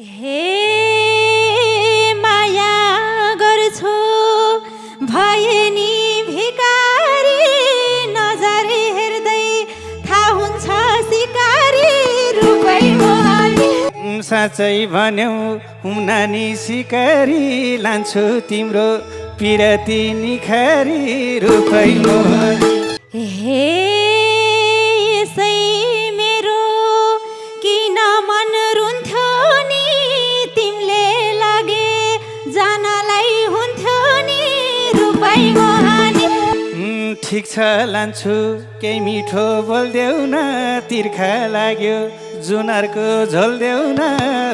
हे माया गर्छु भए नि भिकारी नजर हेर्दै थाहा हुन्छ सिकारी रुपै मोहनी साँच्चै भन्यौ नानी सिकारी लान्छु तिम्रो पिरती निखारी रुपै मोहनी हे यसै मेरो किन मन रुन्थ्यो नि तिमीले लागे जानलाई हुन्थ्यो नि रुपै मोहनी ठिक छ लान्छु केही मिठो बोल्देऊ न तिर्खा लाग्यो जुनारको झोल्देऊ न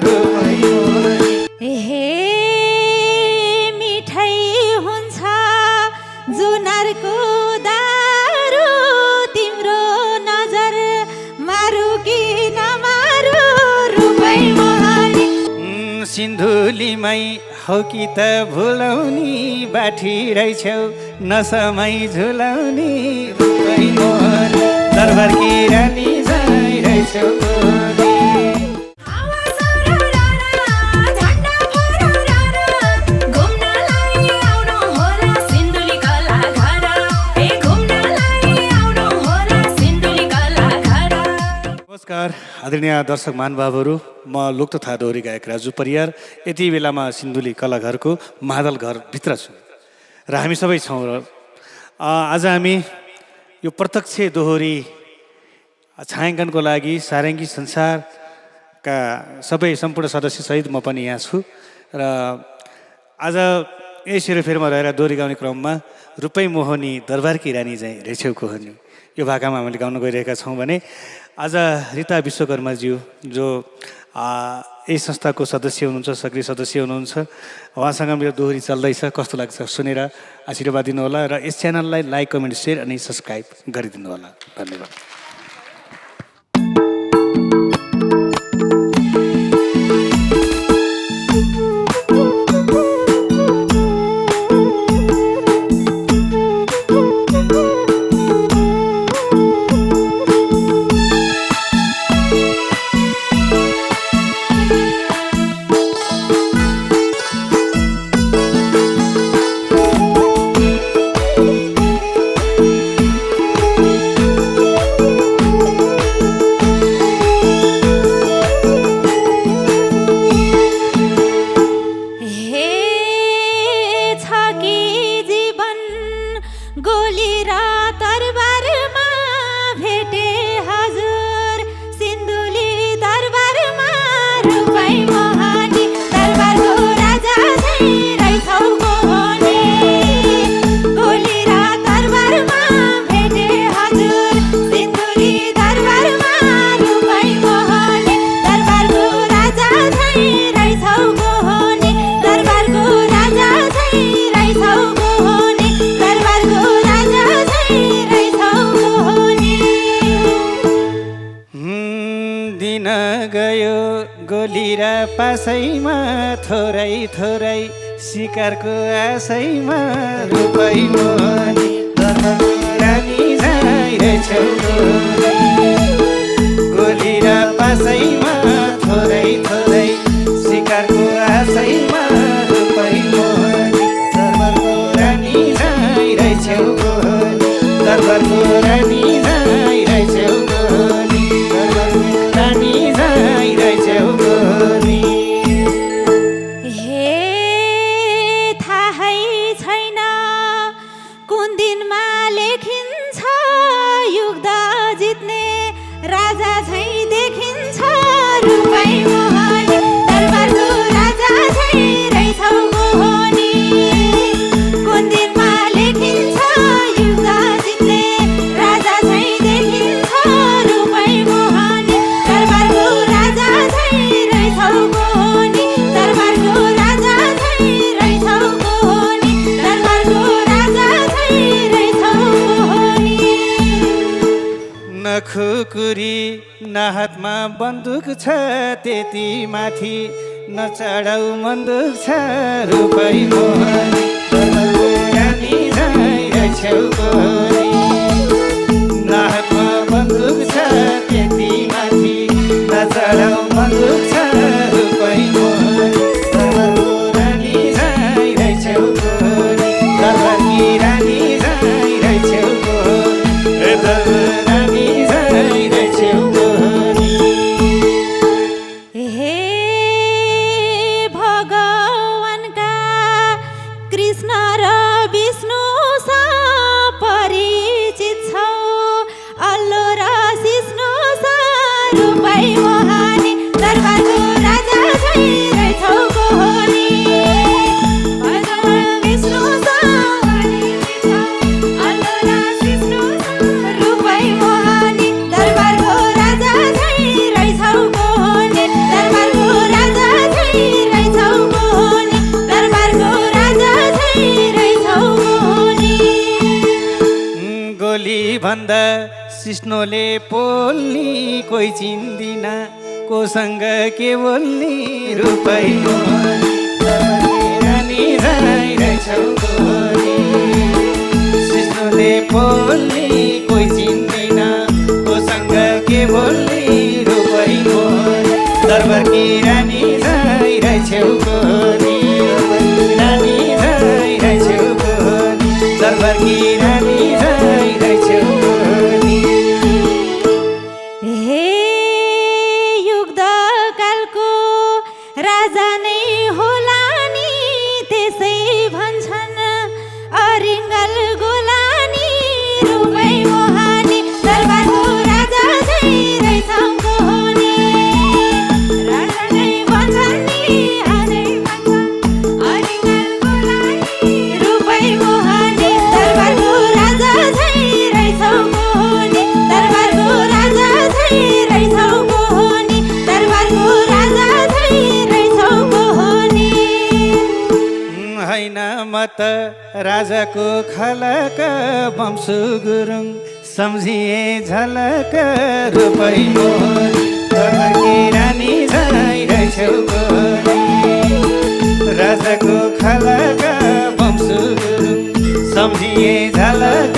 रुपै मोहनी हे मिठाई हुन्छ जुनारको दारू तिम्रो नजर मारु कि नमारु रुपै मोहनी सिन्धुलीमै हौ कि त भुलाउनी बाठी रहेछौ नसमै झुलाउनी रुपै मोहनी दरबारकी रानी झै रहेछौ नमस्कार आदरणीय दर्शक महानुभावहरू, म लोक तथा दोहोरी गायक राजु परियार यति बेलामा सिन्धुली कलाघरको महादल घरभित्र छु र हामी सबै छौँ र आज हामी यो प्रत्यक्ष दोहोरी छायाङ्कनको लागि सारङ्गी संसारका सबै सम्पूर्ण सदस्यसहित म पनि यहाँ छु र आज यही सेरोफेरमा रहेर दोहोरी गाउने क्रममा रुपै मोहनी दरबारकी रानी झैँ रहेछौको हुनु यो भाकामा हामीले गाउन गइरहेका छौँ भने आज रीता विश्वकर्माज्यू जो यही संस्थाको सदस्य हुनुहुन्छ, सक्रिय सदस्य हुनुहुन्छ, उहाँसँग मेरो दोहोरी चल्दैछ। कस्तो लाग्छ सुनेर आशीर्वाद दिनुहोला र यस च्यानललाई लाइक, कमेन्ट, सेयर अनि सब्सक्राइब गरिदिनु होला। धन्यवाद। गोलीरा पासैमा थोरै थोरै शिकारको आशैमा रुपै मोहनी दरबारको रानी झै रहेछौ गोलीरा पासैमा थोरै थोरै शिकारको आशैमा रुपै मोहनी दरबारको रानी झै रहेछौ दरबारको रानी झै रहेछौ राजा झै देखिन्छ रुपै मोहनी दरबारको राजा झै रहेछौ मोहनी कुन दिनमा लेखिन्छ युद्ध जित्ने राजा झै देखिन्छ रुपै मोहनी दरबारको राजा झै रहेछौ मोहनी दरबारको राजा झै रहेछौ मोहनी दरबारको राजा झै रहेछौ मोहनी नखुकुरी न हातमा बन्दुक छ त्यति माथि न चढाउ बन्दुक छ रुपै मोहनी दरबारको रानी झै रहेछौ न हातमा बन्दुक छ त्यति माथि न चढाउ बन्दुक छ रुपै भन्दा सिस्नोले पोल्नी कोही चिन्दिन कोसँग के बोल्नी रूपै मोहनी रानी झै रहेछौ गोरी सिस्नोले पोल्नी कोही चिन्दिन कोसँग के बोल्नी रूपै मोहनी दरबारकी रानी झै रहेछौ गोरी रानी झै रहेछौ गोरी दरबारकी रानी झै रहेछौ गोरी हे युद्धकालको राजा नै होला नि त्यसै भन्छन् अरिङ्गल गोलानी रूपै मोहनी दरबारको राजा झै रहेछौ गोरी राजा नै भन्छन् नि आजै भन्छन् अरिङ्गल गोलानी रूपै मोहनी दरबारको राजा झै रहेछौ गोरी दरबारको राजा झै रहेछौ गोरी दरबारको राजा झै रहेछौ गोरी होइन म त राजाको खलक वंशु गुरुङ सम्झिए झलक रूपै मोहनी दरबारकी रानी झै रहेछौ गोरी राजाको खलक वंशु गुरुङ सम्झिए झलक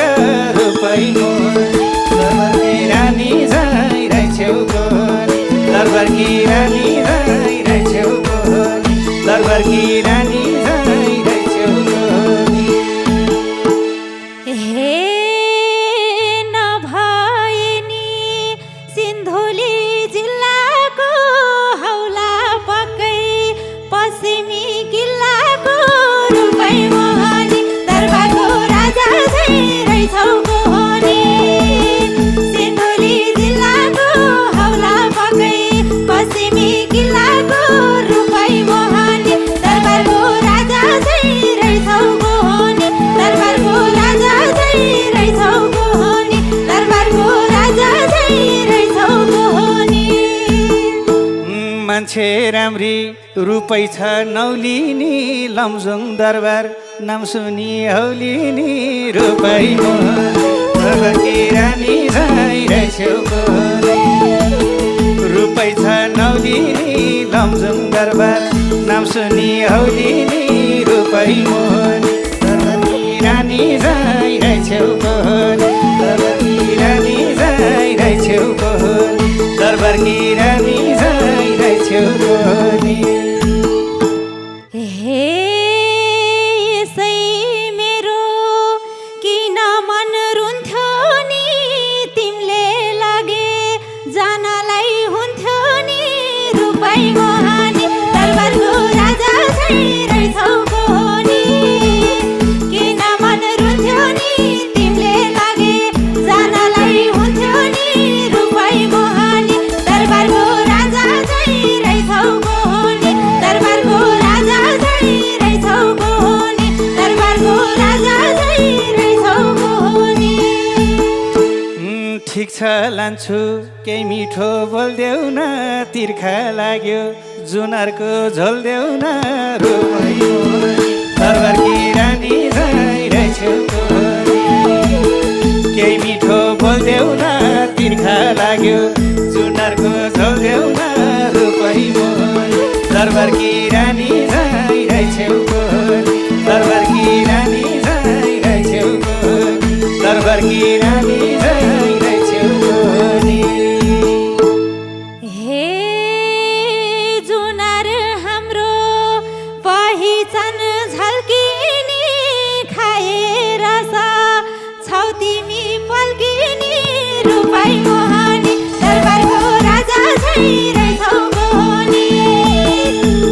रूपै मोहनी दरबारकी रानी झै रहेछौ गोरी दरबारकी रानी झै रहेछौ गोरी दरबारकी रानी झै रहेछौ गोरी हे नभए नि सिन्धुली जिल्लाको हौला पक्कै पश्चिमी किल्लाको रूपै मोहनी दरबारको राजा झै रहेछौ गोरी सिन्धुली जिल्लाको हौला पक्कै पश्चिमी किल्लाको रूपै मोहनी दरबारको राजा झै रहेछौ गोरी दरबारको राजा झै रहेछौ गोरी दरबारको राजा झै रहेछौ गोरी मान्छे राम्री रूपै छ नौलिनी लमजुङ दरबार नाम सुनि हौलिनी रूपै मोहनी दरबारकी रानी झै रहेछौ गोरी रूपै छ नौलिनी लमजुङ दरबार नाम सुनि हौलिनी रूपै मोहनी दरबारकी रानी झै रहेछौ गोरी दरबारकी रानी झै रहेछौ गोरी दरबारकी रानी झै रहेछौ गोरी हे यसै मेरो किन मन रुन्थ्यो नि तिमीले लागे जानलाई हुन्थ्यो नि रूपै मोहनी दरबारको राजा झै रहेछौ गोरी किन मन रुन्थ्यो नि तिमीले लागे जानलाई हुन्थ्यो नि रूपै मोहनी दरबारको राजा झै रहेछौ गोरी दरबारको राजा झै रहेछौ गोरी दरबारको राजा झै रहेछौ गोरी ठिक छ लान्छु केही मिठो बोल्देऊ न तिर्खा लाग्यो जुनारको झोल्देऊ न रूपै मोहनी दरबारकी रानी झै रहेछौ गोरी केही मिठो बोल्देऊ न तिर्खा लाग्यो जुनारको झोल्देऊ न रूपै मोहनी दरबारकी रानी झै रहेछौ गोरी दरबारकी रानी झै रहेछौ गोरी दरबारकी रानी झै रहेछौ गोरी हे जुनार हाम्रो पहिचान झल्किनी खाएर छौ तिमी पल्किनी रूपै मोहनी दरबारको राजा झै रहेछौ गोरी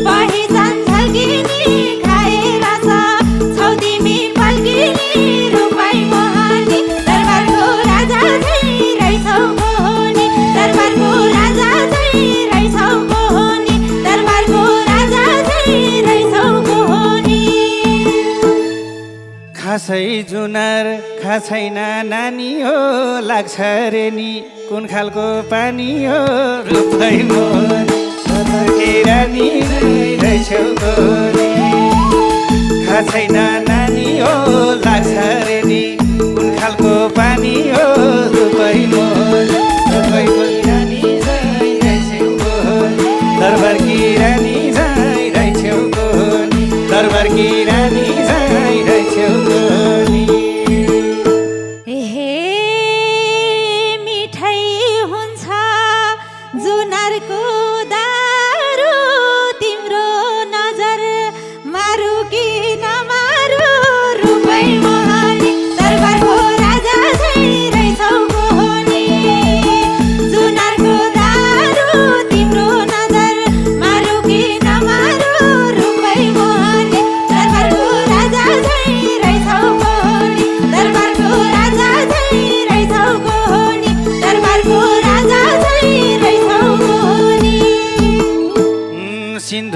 पहिचान झल्किनी खाएर छौ तिमी पल्किनी रूपै मोहनी दरबारको राजा झै रहेछौ गोरी दरबारको राजा झै रहेछौ गोरी दरबारको राजा झै रहेछौ गोरी खासै जुनार खासैन नानी हो लाग्छ रे नि कुन खालको पानी हो रूपै मोहनी दरबारकी रानी झै रहेछौ गोरी खासैन नानी हो लाग्छ रे नि कुन खालको पानी हो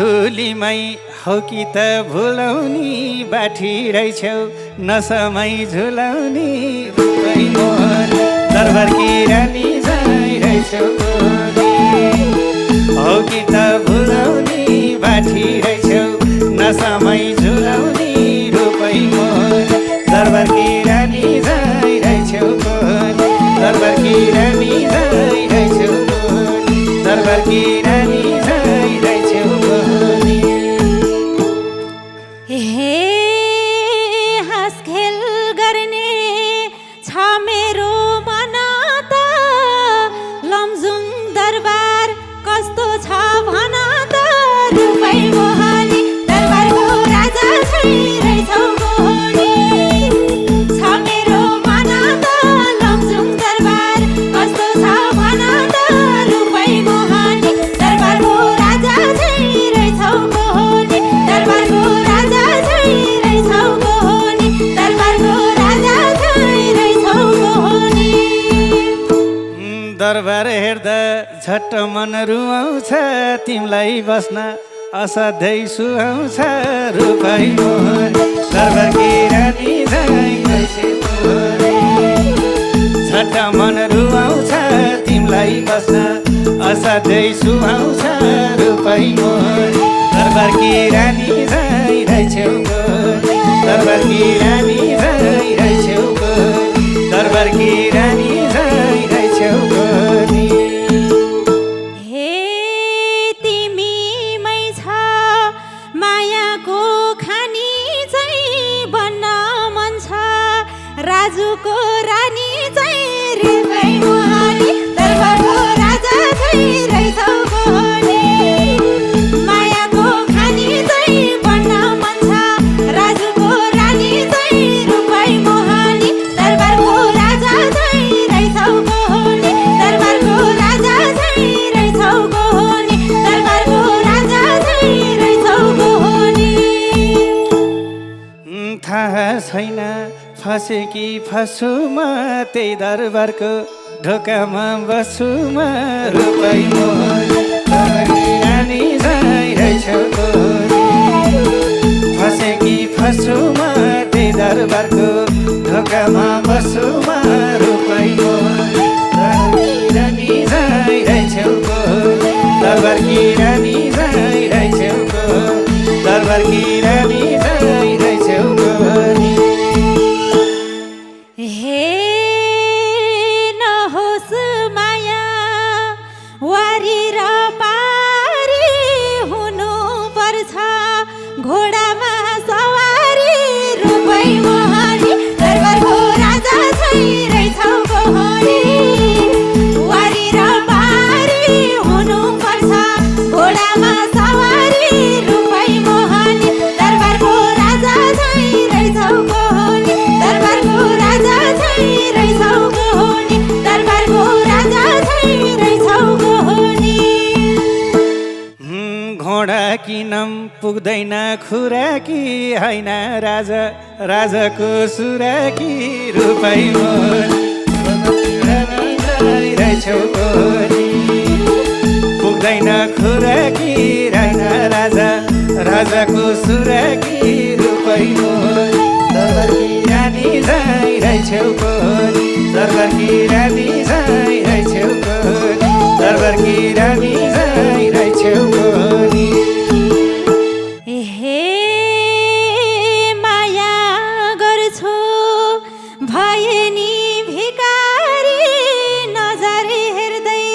धुलीमै हौ कि त भुलाउनी बाठी रहेछौ नसमै झुलाउनी रूपै मोहन दरबारकी रानी झै रहेछौ हौ कि त भुलाउनी बाठी रहेछौ नसमै झुलाउनी रूपै मोहन दरबारकी रानी झै रहेछौ दरबारकी रानी झै रहेछौ दरबारकी रानी झै रहेछौ हे हाँस खेल गर्ने छ मेरो मन त लमजुङ दरबार कस्तो छ भन त रूपै मोहनी दरबारको राजा छै रहेछौ मोहनी छ मेरो मन त लमजुङ दरबार कस्तो छ भन त रूपै मोहनी दरबारको राजा छै रहेछौ मोहनी दरबारको राजा छै रहेछौ मोहनी दरबारको राजा छै रहेछौ मोहनी दरबार हेर्दा झट्ट मन रुवाउँछ तिमीलाई बस्न असाध्यै सुहाउँछ रूपै मोहन दरबारकी रानी झै रहेछौ झट्ट मन रुवाउँछ तिमीलाई बस्न असाध्यै सुहाउँछ रूपै मोहन दरबारकी रानी झै रहेछौ दरबारकी रानी झै रहेछौ दरबारकी रानी झै रहेछौ हे तिमीमै छ मायाको खानी चाहिँ बन्न मन छ राजुको रानी चाहिँ रूपै मोहनी दरबारको राजा चाहिँ रहेछौ मोहनी मायाको खानी चाहिँ बन्न मन छ राजुको रानी चाहिँ रूपै मोहनी दरबारको राजा चाहिँ रहेछौ मोहनी दरबारको राजा चाहिँ रहेछौ मोहनी दरबारको राजा चाहिँ रहेछौ मोहनी थाहा छैन फसे कि फसु म त्यही दरबारको ढोकामा बस्छु म रूपै मोहन दरबारकी रानी झै रहेछौ फसे कि फसु म त्यही दरबारको ढोकामा बस्छु म रूपै मोहन दरबारकी रानी झै रहेछौ दरबारकी रानी झै रहेछौ दरबारकी रानी झै रहेछौ हे नहोस् माया वारी र पारी हुनु पर्छ घोडामा सवारी रूपै मोहनी दरबारको राजा छै रहेछौ मोहनी वारी र पारी हुनु पर्छ घोडामा सवारी रूपै मोहनी दरबारको राजा छै रहेछौ मोहनी दरबारको राजा छै रहेछौ मोहनी दरबारको राजा छै रहेछौ मोहनी घोडा किनम पुग्दैन खुराकी होइन राजा राजाको सुराकी रूपै मोहन रहेछौ पुग्दैन खुराकी होइन राजा राजाको सुराकी रूपै मोहन दरबारकी रानी झै रहेछौ दरबारकी रानी झै रहेछौ दरबारकी रानी झै रहेछौ हे माया गर्छु भए नि भिकारी नजर हेर्दै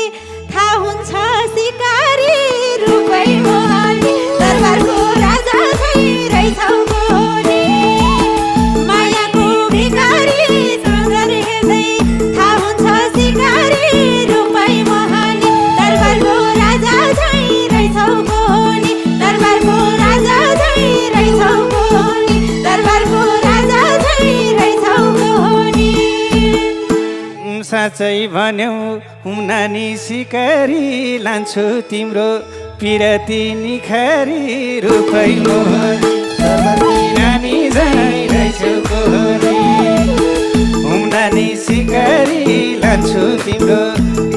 थाहा हुन्छ सिकारी रूपै मोहनी दरबारको राजा छै रहेछौ मोहनी मायाको भिकारी नजर हेर्दै थाहा हुन्छ सिकारी रूपै मोहनी दरबारको राजा छै रहेछौ मोहनी दरबारको राजा छै रहेछौ मोहनी दरबारको राजा छै रहेछौ मोहनी साँच्चै भन्यौ नानी सिकारी लान्छु तिम्रो पिरती निखारी रूपै मोहन दरबारकी रानी झै रहेछौ नानी सिकारी लान्छु तिम्रो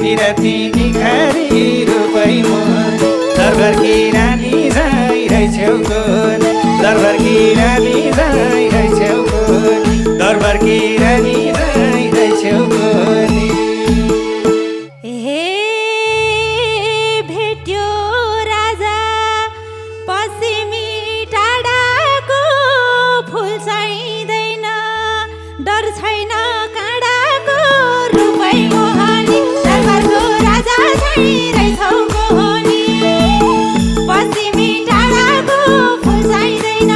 पिरती निखारी रूपै मोहन दरबारकी रानी झै छेउको दरबारकी रानी झैँ छेउको दरबारकी रानी झैँ छेउको हे भेट्यो राजा पश्चिमी टाढाको फुल चाहिँदैन डर छैन काँडाको रुपै मोहनी दरबारको राजा झैँ रहेछौ गोहनी पश्चिमी टाढाको फुल चाहिँदैन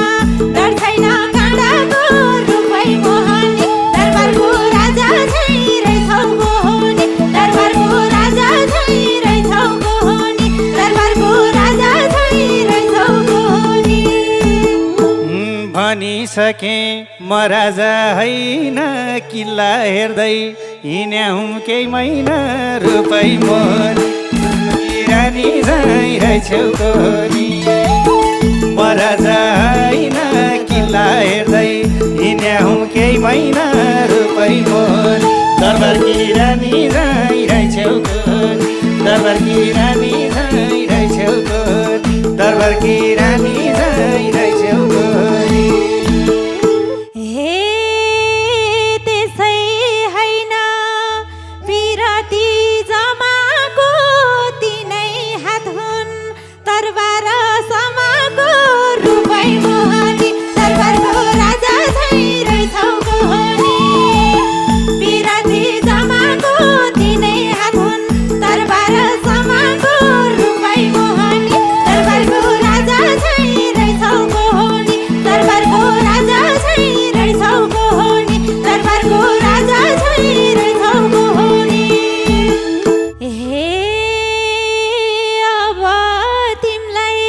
डर छैन काँडाको रुपै मोहनी दरबारको राजा झैँ रहेछौ गोहनी दरबारको राजा झैँ रहेछौ गोहनी दरबारको राजा झैँ रहेछौ गोहनी भनिसके म राजा होइन किल्ला हेर्दै हिँड्याउँ केही महिना रुपै मोहनी रानी झैँ रहेछौ गोहनी म राजा होइन किल्ला हेर्दै हिँड्याउँ केही महिना रुपै मोहनी दरबारकी रानी झैँ रहेछौ गोहनी दरबारकी रानी झैँ रहेछौ गोहनी दरबारकी रानी झैँ रहेछौ गोहनी हे त्यसै होइन पिरती जमाको तिनै हात हुन् तरबार समाको रुपै मोहनी दरबारको राजा झैँ रहेछौ गोहनी पिरती जमाको तिनै हात हुन् तरबार समाको रुपै मोहनी दरबारको राजा झैँ रहेछौ गोहनी दरबारको राजा झैँ रहेछौ गोहनी दरबारको राजा झैँ रहेछौ गोहनी हे अब तिमलाई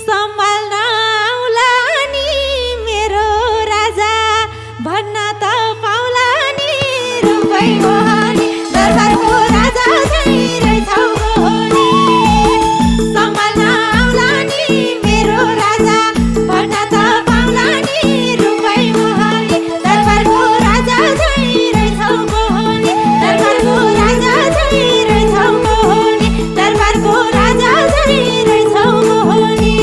सम्हाल्न आउला नि मेरो राजा भन्न त पाउला नि रुपै मोहनी दरबारको राजा झैँ रहेछौ गोहनी सम्हाल्न आउला नि मेरो राजा भन्न त पाउला नि रुपै मोहनी दरबारको राजा झैँ रहेछौ गोहनी दरबारको राजा झैँ रहेछौ गोहनी दरबारको राजा झैँ रहेछौ गोहनी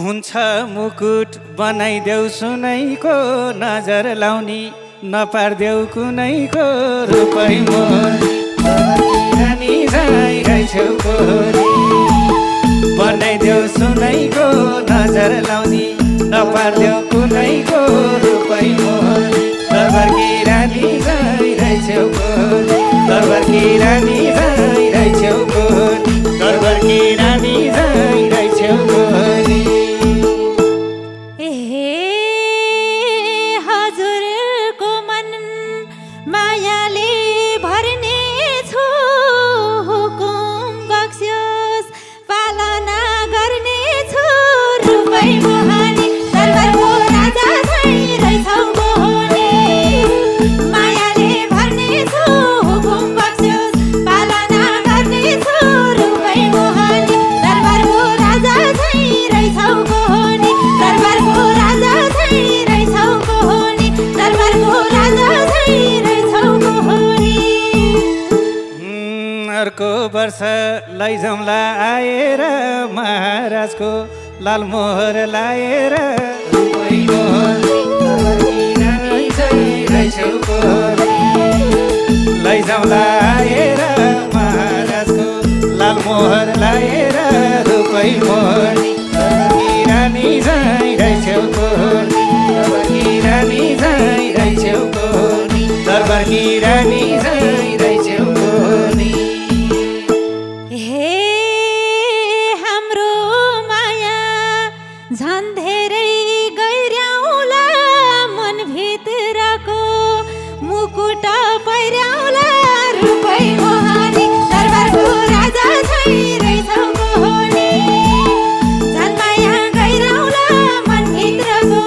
हुन्छ मुकुट बनाइदेऊ सुनैको नजर लाउने नपार्देऊ कुनैको रुपै मोहनी रानी झैँ रहेछौ गोहनी बनाइदेऊ सुनैको नजर लाउने नपार्देऊ कुनैको रुपै मोहनी दरबारकी रानी झैँ रहेछौ गोहनी दरबारकी रानी झैँ रहेछौ गोहनी दरबारकी रानी झैँ रहेछौ गोहनी हे हजुरको मन मायाले भर्ने छु हुकुम बक्स्योस् पालना गर्ने छु रुपै मोहनी दरबारको राजा झैँ रहेछौ गोहनी मायाले भर्ने छु हुकुम बक्स्योस् पालना गर्ने छु रुपै मोहनी दरबारको राजा झैँ रहेछौ गोहनी दरबारको राजा झैँ रहेछौ गोहनी दरबारको राजा झैँ रहेछौ गोहनी अर्को वर्ष लैजाउँला आएर महाराजको लालमोहर लाएर रुपै मोहनी दरबारकी रानी झैँ रहेछौ गोहनी लैजाउँला आएर महाराजको लालमोहर लाएर रुपै मोहनी दरबारकी रानी झैँ रहेछौ गोहनी दरबारकी रानी झैँ रहेछौ गोहनी दरबारकी रानी झैँ रहेछौ गोहनी हे हाम्रो माया झन् धेरै गइर्याउला मनभित्रको मुकुट पहिर्याउला रुपै मोहनी दरबारको राजा झैँ रहेछौ गोहनी झन् माया गइर्याउला मनभित्रको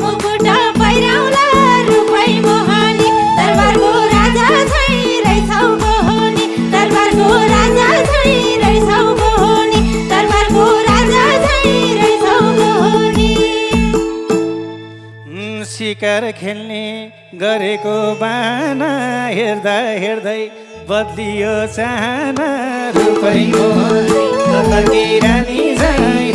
मुकुट पहिर्याउला रुपै मोहनी दरबारको राजा झैँ रहेछौ गोहनी दरबारको राजा झैँ रहेछौ गोहनी दरबारको राजा झैँ रहेछौ गोहनी शिकार खेल्ने गरेको बाना हेर्दा हेर्दै बदलियो चाहना रुपै मोहनी दरबारकी रानी झैँ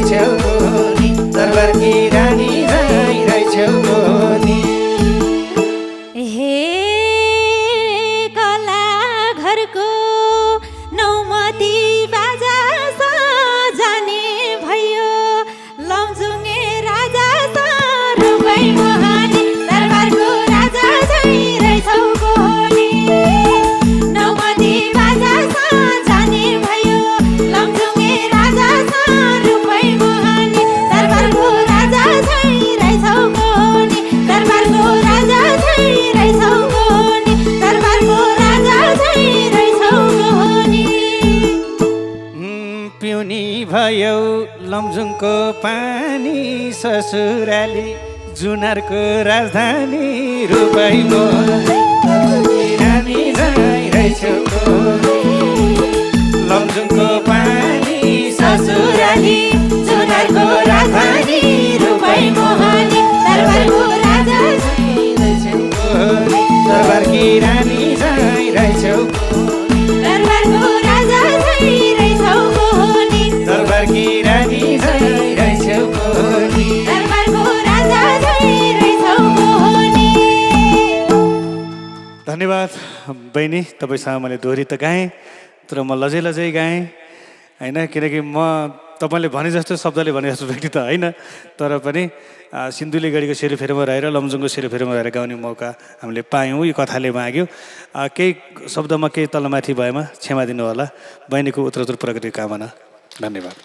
रहेछौ कोनी दरबारकी रानी झै रहेछौ कोनी हे कला घरको नौमती बाजा जाने भयो लमजुङे राजा रुपै मोहनी दरबारको राजा झै रहेछौ कोनी नौमती बाजा जाने भयो लमजुङे राजा रुपै मोहनी दरबारको राजा झै रहेछौ कोनी दरबारको राजा झै रहेछौ कोनी दरबारको राजा झै रहेछौ कोनी पिउनी भयो लमजुङको पानी ससुराली जुनारको राजधानी रुपै मोहनी रानी झै रहेछौ कोनी लमजुङको पानी ससुराली जुनारको राजधानी रुपै मोहनी दरबारको राजा झै रहेछौ कोनी दरबारकी रानी झै रहेछौ कोनी दरबारको राजा झै रहेछौ कोनी दरबारकी रानी झै रहेछौ कोनी दरबारको राजा झै रहेछौ कोनी धन्यवाद बहिनी तपाईँसँग मैले दोहोरी त गाएँ तर म लजै लजै गाएँ होइन किनकि म तपाईँले भने जस्तो शब्दले भने जस्तो व्यक्ति त होइन तर पनि सिन्धुली गढीको सेरोफेरोमा रहेर लमजुङको सेरोफेरोमा रहेर गाउने मौका हामीले पायौँ यो कथाले माग्यो केही शब्दमा केही तलमाथि भएमा क्षमा दिनु होला बहिनीको उत्तरोत्तर प्रगतिको कामना धन्यवाद